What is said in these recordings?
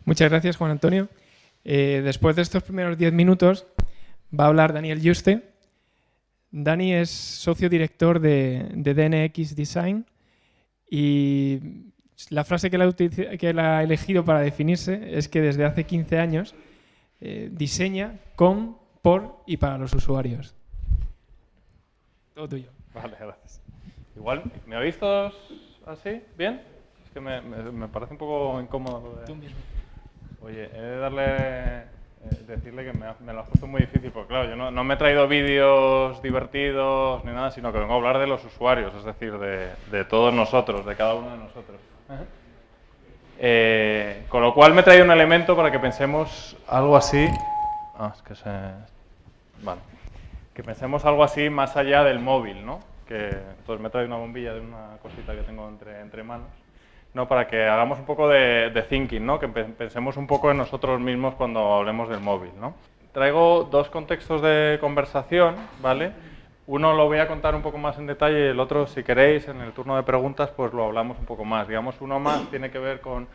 Muchas gracias, Juan Antonio. Después de estos primeros 10 minutos va a hablar Daniel Yuste. Dani es socio director de DNX Design y la frase que él ha elegido para definirse es que desde hace 15 años diseña con, por y para los usuarios. Todo tuyo. Vale, gracias. Igual, ¿me oís todos así? ¿Bien? Es que me parece un poco incómodo lo de... Tú mismo. Oye, he de decirle que me lo has puesto muy difícil, porque claro, yo no me he traído vídeos divertidos ni nada, sino que vengo a hablar de los usuarios, es decir, de todos nosotros, de cada uno de nosotros. Con lo cual me he traído un elemento para que pensemos algo así. Vale. Que pensemos algo así más allá del móvil, ¿no? Entonces me he traído una bombilla de una cosita que tengo entre manos. No, para que hagamos un poco de thinking, ¿no? Que pensemos un poco en nosotros mismos cuando hablemos del móvil, ¿no? Traigo dos contextos de conversación, ¿vale? Uno lo voy a contar un poco más en detalle y el otro, si queréis, en el turno de preguntas, pues lo hablamos un poco más. Digamos, uno más tiene que ver con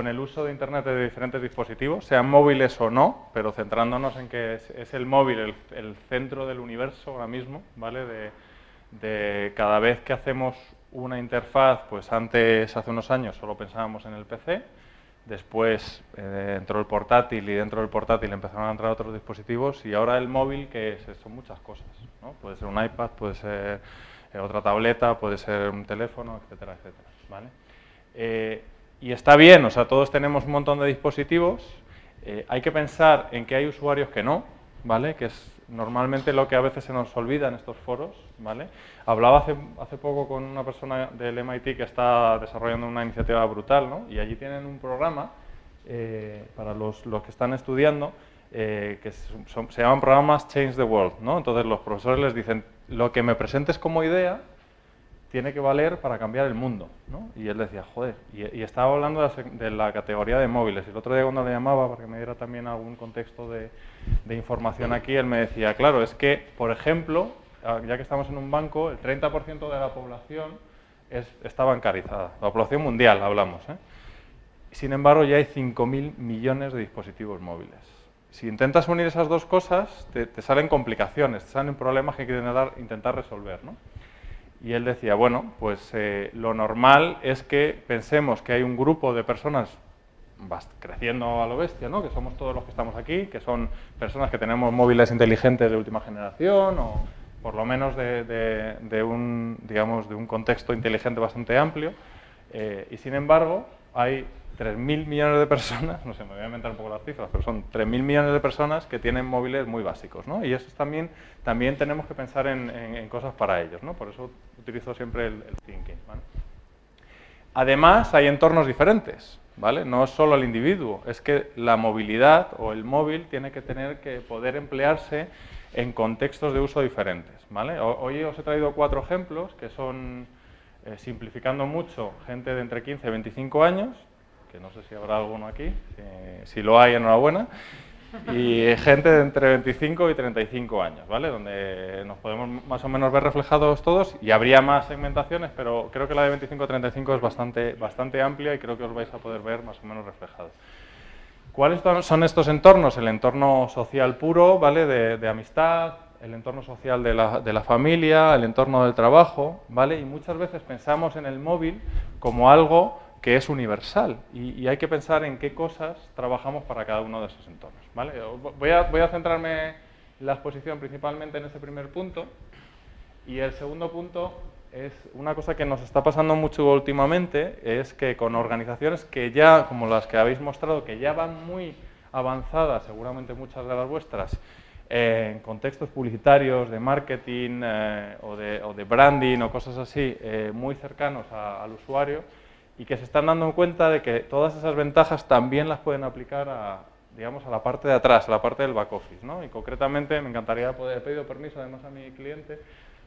el uso de Internet de diferentes dispositivos, sean móviles o no, pero centrándonos en que es el móvil el centro del universo ahora mismo, ¿vale? De cada vez que hacemos una interfaz, pues antes, hace unos años, solo pensábamos en el PC, después entró el portátil y dentro del portátil empezaron a entrar otros dispositivos y ahora el móvil, que son muchas cosas, ¿no? Puede ser un iPad, puede ser otra tableta, puede ser un teléfono, etcétera, etcétera, ¿vale? Y está bien, o sea, todos tenemos un montón de dispositivos, hay que pensar en que hay usuarios que no, ¿vale? Que es normalmente lo que a veces se nos olvida en estos foros, ¿vale? Hablaba hace poco con una persona del MIT que está desarrollando una iniciativa brutal, ¿no? Y allí tienen un programa para los que están estudiando que se llaman programas Change the World, ¿no? Entonces los profesores les dicen, lo que me presentes como idea tiene que valer para cambiar el mundo, ¿no? Y él decía, joder, y estaba hablando de la categoría de móviles. Y el otro día cuando le llamaba, para que me diera también algún contexto de información aquí, él me decía, claro, es que, por ejemplo, ya que estamos en un banco, el 30% de la población está bancarizada. La población mundial, hablamos, ¿eh? Sin embargo, ya hay 5.000 millones de dispositivos móviles. Si intentas unir esas dos cosas, te salen complicaciones, te salen problemas que hay que intentar resolver, ¿no? Y él decía, bueno, pues lo normal es que pensemos que hay un grupo de personas creciendo a lo bestia, ¿no? Que somos todos los que estamos aquí, que son personas que tenemos móviles inteligentes de última generación o por lo menos de un contexto inteligente bastante amplio. Y sin embargo, hay 3.000 millones de personas, no sé, me voy a inventar un poco las cifras, pero son 3.000 millones de personas que tienen móviles muy básicos, ¿no? Y eso también tenemos que pensar en cosas para ellos, ¿no? Por eso utilizo siempre el thinking, ¿vale? Además, hay entornos diferentes, ¿vale? No es solo el individuo, es que la movilidad o el móvil tiene que tener que poder emplearse en contextos de uso diferentes, ¿vale? Hoy os he traído 4 ejemplos que son, simplificando mucho, gente de entre 15 y 25 años, que no sé si habrá alguno aquí, si lo hay, enhorabuena, y gente de entre 25 y 35 años, ¿vale? Donde nos podemos más o menos ver reflejados todos y habría más segmentaciones, pero creo que la de 25 a 35 es bastante amplia y creo que os vais a poder ver más o menos reflejados. ¿Cuáles son estos entornos? El entorno social puro, ¿vale? De amistad, el entorno social de la familia, el entorno del trabajo, ¿vale? Y muchas veces pensamos en el móvil como algo que es universal y hay que pensar en qué cosas trabajamos para cada uno de esos entornos, ¿vale? Voy a centrarme la exposición principalmente en ese primer punto y el segundo punto es una cosa que nos está pasando mucho últimamente, es que con organizaciones que ya, como las que habéis mostrado, que ya van muy avanzadas, seguramente muchas de las vuestras, en contextos publicitarios, de marketing o de branding o cosas así, muy cercanos al usuario, y que se están dando cuenta de que todas esas ventajas también las pueden aplicar a la parte de atrás, a la parte del back office, ¿no? Y concretamente me encantaría he pedido permiso además a mi cliente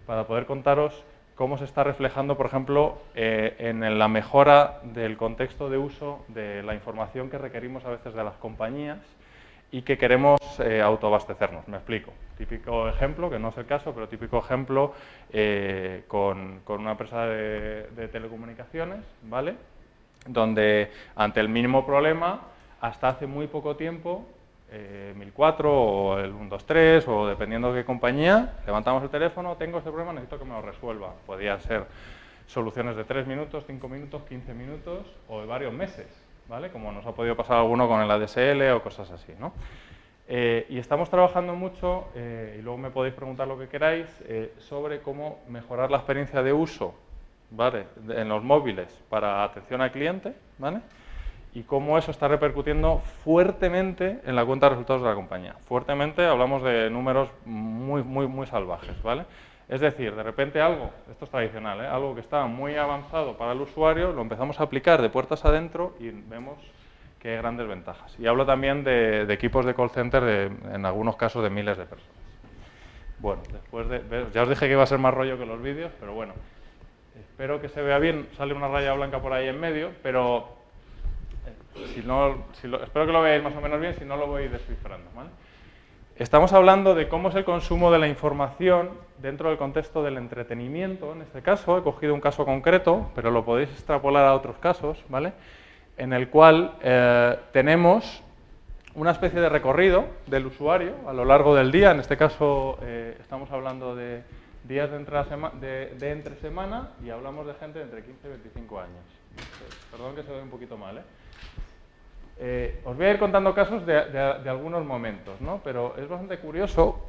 para poder contaros cómo se está reflejando, por ejemplo, en la mejora del contexto de uso de la información que requerimos a veces de las compañías y que queremos autoabastecernos. Me explico. Típico ejemplo, que no es el caso, pero típico ejemplo con una empresa de telecomunicaciones, ¿vale? Donde ante el mínimo problema hasta hace muy poco tiempo, 1004 o el 123 o dependiendo de qué compañía, levantamos el teléfono, tengo este problema, necesito que me lo resuelva. Podía ser soluciones de 3 minutos, 5 minutos, 15 minutos o de varios meses, ¿vale? Como nos ha podido pasar alguno con el ADSL o cosas así, ¿no? Y estamos trabajando mucho, y luego me podéis preguntar lo que queráis, sobre cómo mejorar la experiencia de uso, ¿vale?, en los móviles para atención al cliente, ¿vale?, y cómo eso está repercutiendo fuertemente en la cuenta de resultados de la compañía. Fuertemente hablamos de números muy salvajes, ¿vale? Es decir, de repente algo, esto es tradicional, algo que estaba muy avanzado para el usuario, lo empezamos a aplicar de puertas adentro y vemos que hay grandes ventajas. Y hablo también de equipos de call center, en algunos casos de miles de personas. Bueno, después ya os dije que iba a ser más rollo que los vídeos, pero bueno, espero que se vea bien. Sale una raya blanca por ahí en medio, pero espero que lo veáis más o menos bien, si no lo voy descifrando, ¿vale? Estamos hablando de cómo es el consumo de la información dentro del contexto del entretenimiento. En este caso he cogido un caso concreto, pero lo podéis extrapolar a otros casos, ¿vale?, en el cual tenemos una especie de recorrido del usuario a lo largo del día. En este caso estamos hablando de días de entre semana y hablamos de gente de entre 15 y 25 años. Perdón que se ve un poquito mal, os voy a ir contando casos de algunos momentos, ¿no? Pero es bastante curioso.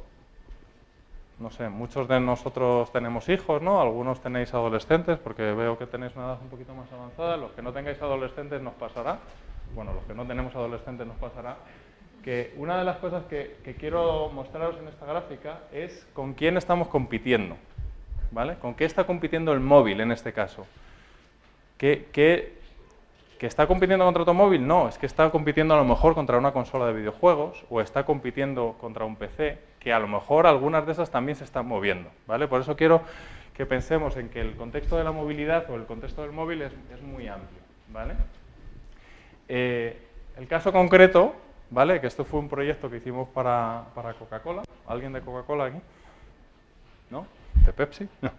No sé, muchos de nosotros tenemos hijos, ¿no? Algunos tenéis adolescentes, porque veo que tenéis una edad un poquito más avanzada. Los que no tengáis adolescentes nos pasará, bueno, los que no tenemos adolescentes nos pasará, que una de las cosas que quiero mostraros en esta gráfica es con quién estamos compitiendo, ¿vale? ¿Con qué está compitiendo el móvil en este caso? ¿Que está compitiendo contra otro móvil? No, es que está compitiendo a lo mejor contra una consola de videojuegos o está compitiendo contra un PC, que a lo mejor algunas de esas también se están moviendo, ¿vale? Por eso quiero que pensemos en que el contexto de la movilidad o el contexto del móvil es muy amplio, ¿vale? El caso concreto, ¿vale?, que esto fue un proyecto que hicimos para Coca-Cola. ¿Alguien de Coca-Cola aquí? ¿No? ¿De Pepsi? No.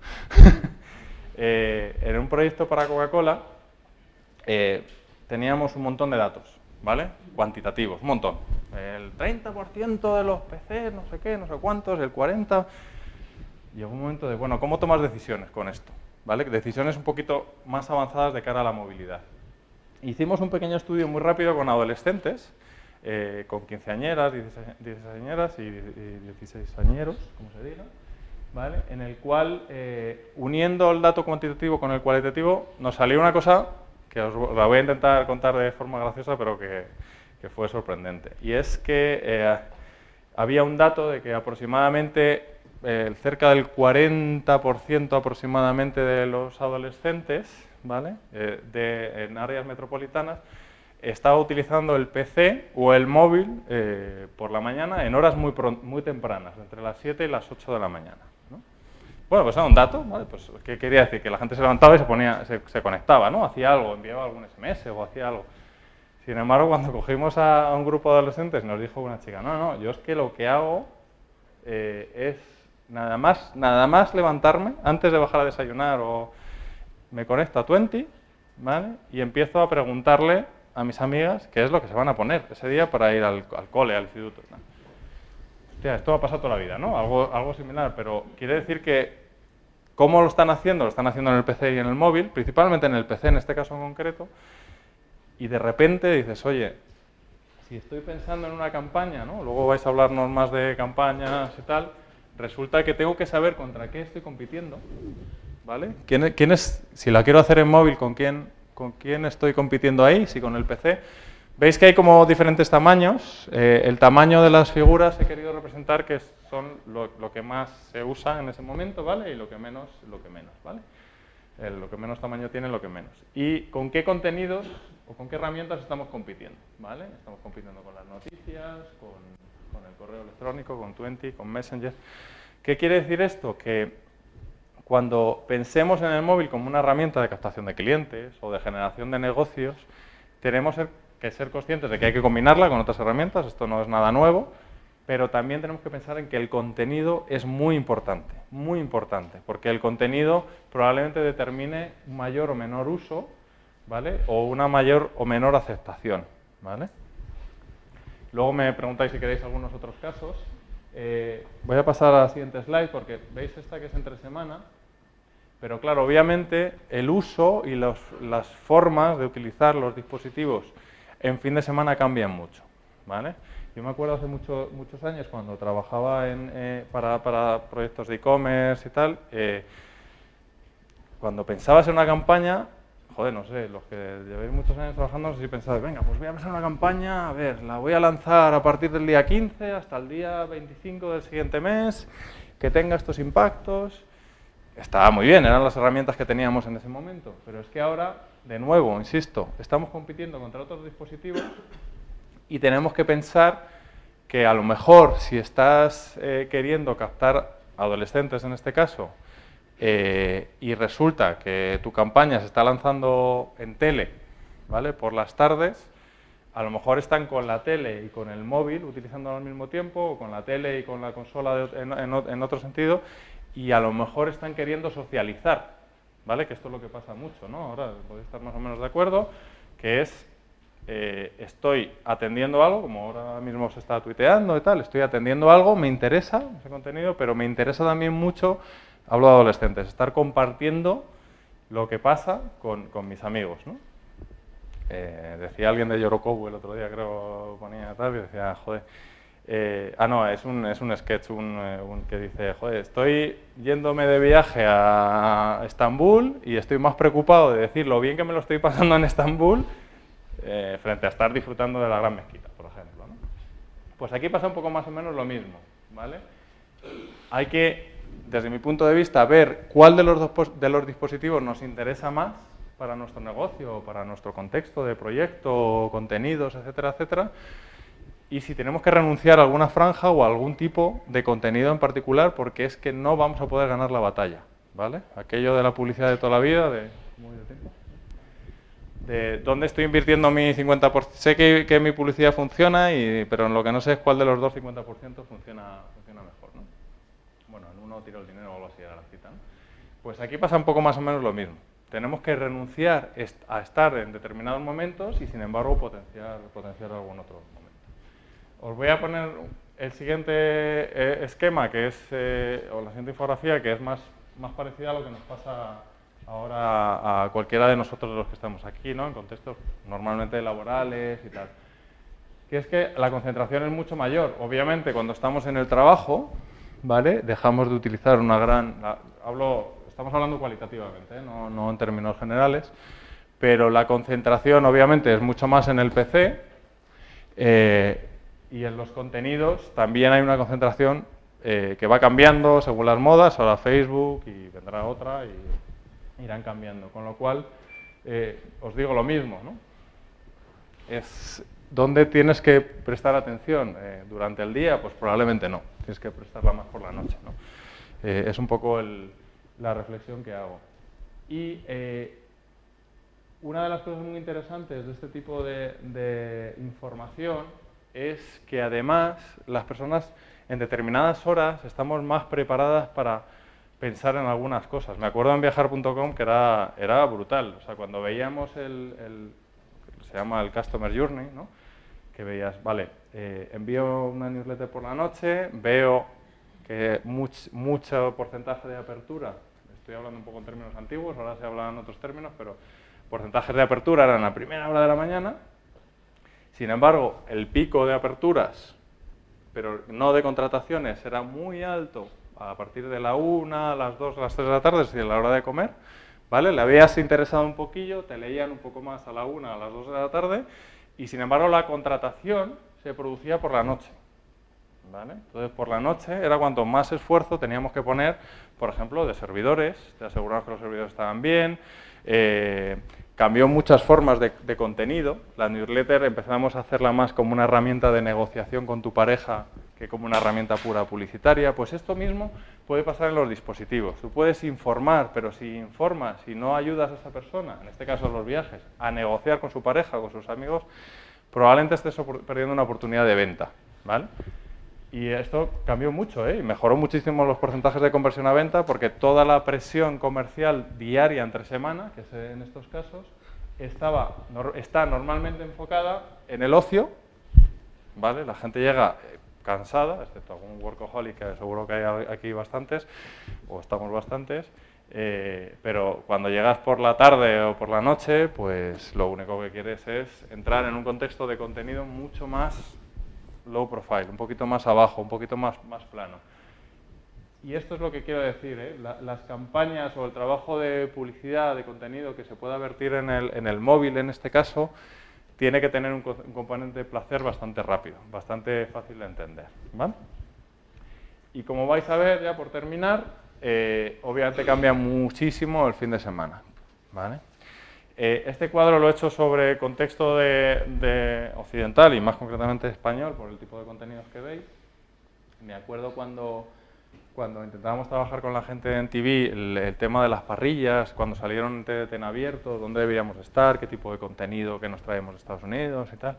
En un proyecto para Coca-Cola teníamos un montón de datos, ¿vale?, cuantitativos, un montón. El 30% de los PC, no sé qué, no sé cuántos, el 40%. Llegó un momento de, bueno, ¿cómo tomas decisiones con esto? ¿Vale? Decisiones un poquito más avanzadas de cara a la movilidad. Hicimos un pequeño estudio muy rápido con adolescentes, con quinceañeras, 16añeras y 16añeros, como se diga, ¿vale?, en el cual, uniendo el dato cuantitativo con el cualitativo, nos salió una cosa que os la voy a intentar contar de forma graciosa, pero que fue sorprendente. Y es que había un dato de que aproximadamente cerca del 40% aproximadamente de los adolescentes, ¿vale?, en áreas metropolitanas, estaba utilizando el PC o el móvil por la mañana en horas muy tempranas, entre las 7 y las 8 de la mañana, ¿no? Bueno, pues era un dato, ¿vale? Pues, ¿qué quería decir? Que la gente se levantaba y se conectaba, ¿no? Hacía algo, enviaba algún SMS o hacía algo. Sin embargo, cuando cogimos a un grupo de adolescentes, nos dijo una chica, no, yo es que lo que hago es nada más levantarme, antes de bajar a desayunar, o me conecto a Twenty, ¿vale?, y empiezo a preguntarle a mis amigas qué es lo que se van a poner ese día para ir al cole, al instituto, ¿no? Hostia, esto va a pasar toda la vida, ¿no? Algo similar, pero quiere decir que ¿cómo lo están haciendo? Lo están haciendo en el PC y en el móvil, principalmente en el PC en este caso en concreto, y de repente dices, oye, si estoy pensando en una campaña, ¿no?, luego vais a hablarnos más de campañas y tal, resulta que tengo que saber contra qué estoy compitiendo, ¿vale? Si la quiero hacer en móvil, ¿con quién estoy compitiendo ahí? Si con el PC. Veis que hay como diferentes tamaños. El tamaño de las figuras he querido representar que son lo que más se usa en ese momento, ¿vale? Y lo que menos, ¿vale? Lo que menos tamaño tiene, lo que menos. ¿Y con qué contenidos o con qué herramientas estamos compitiendo? ¿Vale? Estamos compitiendo con las noticias, con el correo electrónico, con Twenty, con Messenger. ¿Qué quiere decir esto? Que cuando pensemos en el móvil como una herramienta de captación de clientes o de generación de negocios, tenemos que ser conscientes de que hay que combinarla con otras herramientas, esto no es nada nuevo, pero también tenemos que pensar en que el contenido es muy importante, porque el contenido probablemente determine mayor o menor uso, ¿vale?, o una mayor o menor aceptación, ¿vale? Luego me preguntáis si queréis algunos otros casos. Voy a pasar a la siguiente slide porque veis esta que es entre semana, pero claro, obviamente el uso y las formas de utilizar los dispositivos en fin de semana cambian mucho, ¿vale? Yo me acuerdo hace muchos años cuando trabajaba para proyectos de e-commerce y tal, cuando pensabas en una campaña, joder, no sé, los que llevéis muchos años trabajando, no sé si pensáis, venga, pues voy a pensar una campaña, a ver, la voy a lanzar a partir del día 15 hasta el día 25 del siguiente mes, que tenga estos impactos. Estaba muy bien, eran las herramientas que teníamos en ese momento, pero es que ahora, de nuevo, insisto, estamos compitiendo contra otros dispositivos y tenemos que pensar que a lo mejor si estás queriendo captar adolescentes en este caso, y resulta que tu campaña se está lanzando en tele, ¿vale? Por las tardes, a lo mejor están con la tele y con el móvil utilizándolo al mismo tiempo, o con la tele y con la consola en otro sentido, y a lo mejor están queriendo socializar, ¿vale? Que esto es lo que pasa mucho, ¿no? Ahora podéis estar más o menos de acuerdo, que es, estoy atendiendo algo, como ahora mismo se está tuiteando y tal, estoy atendiendo algo, me interesa ese contenido, pero me interesa también mucho, hablo de adolescentes, estar compartiendo lo que pasa con mis amigos, ¿no? Decía alguien de Yorokobu el otro día, creo, ponía tal, y decía, joder, no, es un sketch que dice, joder, estoy yéndome de viaje a Estambul y estoy más preocupado de decir lo bien que me lo estoy pasando en Estambul frente a estar disfrutando de la Gran Mezquita, por ejemplo, ¿no? Pues aquí pasa un poco más o menos lo mismo, ¿vale? Hay que, desde mi punto de vista, ver cuál de los dispositivos nos interesa más para nuestro negocio, para nuestro contexto de proyecto, contenidos, etcétera, etcétera, y si tenemos que renunciar a alguna franja o a algún tipo de contenido en particular, porque es que no vamos a poder ganar la batalla, ¿vale? Aquello de la publicidad de toda la vida, de dónde estoy invirtiendo mi 50%, sé que mi publicidad funciona, pero en lo que no sé es cuál de los dos 50% funciona mejor, ¿no? Bueno, en uno tiro el dinero o algo así, era la cita, ¿no? Pues aquí pasa un poco más o menos lo mismo. Tenemos que renunciar a estar en determinados momentos y, sin embargo, potenciar algún otro momento. Os voy a poner el siguiente esquema, que es, o la siguiente infografía, que es más parecida a lo que nos pasa ahora a cualquiera de nosotros los que estamos aquí, ¿no? En contextos normalmente laborales y tal. Que es que la concentración es mucho mayor. Obviamente, cuando estamos en el trabajo, ¿vale? Dejamos de utilizar una gran... Estamos hablando cualitativamente, no en términos generales, pero la concentración obviamente es mucho más en el PC y en los contenidos también hay una concentración que va cambiando según las modas, ahora Facebook y vendrá otra y irán cambiando, con lo cual os digo lo mismo, ¿no? Es ¿dónde tienes que prestar atención? ¿Durante el día? Pues probablemente no, tienes que prestarla más por la noche, ¿no? Es un poco la reflexión que hago. Y una de las cosas muy interesantes de este tipo de información es que además las personas en determinadas horas estamos más preparadas para pensar en algunas cosas. Me acuerdo en viajar.com que era brutal. O sea, cuando veíamos se llama el Customer Journey, ¿no? Que veías, vale, envío una newsletter por la noche, veo que mucho porcentaje de apertura, estoy hablando un poco en términos antiguos, ahora se hablan en otros términos, pero porcentajes de apertura eran a primera hora de la mañana. Sin embargo, el pico de aperturas, pero no de contrataciones, era muy alto a partir de la 1, a las 2, a las 3 de la tarde, es decir, a la hora de comer, ¿vale? Le habías interesado un poquillo, te leían un poco más a la 1, a las 2 de la tarde, y sin embargo la contratación se producía por la noche, ¿vale? Entonces, por la noche era cuanto más esfuerzo teníamos que poner, por ejemplo, de servidores, de asegurarnos que los servidores estaban bien. Cambió muchas formas de contenido. La newsletter empezamos a hacerla más como una herramienta de negociación con tu pareja que como una herramienta pura publicitaria. Pues esto mismo puede pasar en los dispositivos. Tú puedes informar, pero si informas, si no ayudas a esa persona, en este caso en los viajes, a negociar con su pareja o con sus amigos, probablemente estés perdiendo una oportunidad de venta, ¿vale? Y esto cambió mucho, y mejoró muchísimo los porcentajes de conversión a venta, porque toda la presión comercial diaria entre semana, que es en estos casos, está normalmente enfocada en el ocio ¿vale? La gente llega cansada, excepto algún workaholic, que seguro que hay aquí bastantes, o estamos bastantes, pero cuando llegas por la tarde o por la noche, pues lo único que quieres es entrar en un contexto de contenido mucho más low profile, un poquito más abajo, un poquito más plano. Y esto es lo que quiero decir, ¿eh? Las campañas o el trabajo de publicidad, de contenido que se pueda vertir en el móvil, en este caso, tiene que tener un componente de placer bastante rápido, bastante fácil de entender, ¿vale? Y como vais a ver, ya por terminar, obviamente cambia muchísimo el fin de semana, ¿vale? Este cuadro lo he hecho sobre contexto de occidental y más concretamente español, por el tipo de contenidos que veis. Me acuerdo cuando intentábamos trabajar con la gente en TV, el tema de las parrillas, cuando salieron en TDT en abierto, dónde deberíamos estar, qué tipo de contenido que nos traemos de Estados Unidos y tal.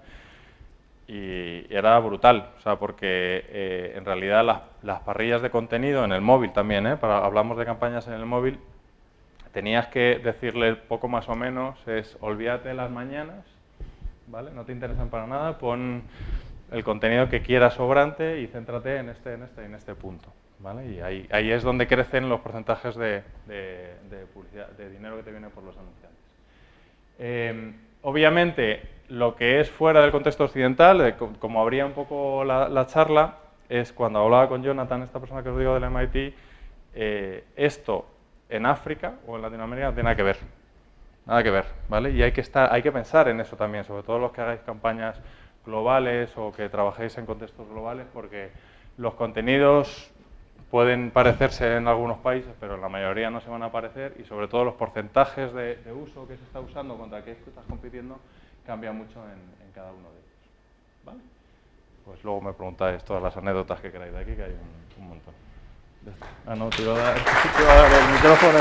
Y era brutal, o sea, porque en realidad las parrillas de contenido en el móvil también, hablamos de campañas en el móvil, tenías que decirle poco más o menos, olvídate de las mañanas, ¿vale? No te interesan para nada, pon el contenido que quieras sobrante y céntrate en este punto, ¿vale? Y ahí es donde crecen los porcentajes de publicidad, de dinero que te viene por los anunciantes. Obviamente, lo que es fuera del contexto occidental, como abría un poco la charla, es cuando hablaba con Jonathan, esta persona que os digo del MIT, esto en África o en Latinoamérica no tiene nada que ver. Nada que ver, ¿vale? Y hay que pensar en eso también, sobre todo los que hagáis campañas globales o que trabajéis en contextos globales, porque los contenidos pueden parecerse en algunos países, pero en la mayoría no se van a parecer, y sobre todo los porcentajes de uso que se está usando contra qué estás compitiendo cambia mucho en cada uno de ellos, ¿vale? Pues luego me preguntáis todas las anécdotas que queráis de aquí, que hay un montón. Ah, no, te iba a dar el micrófono.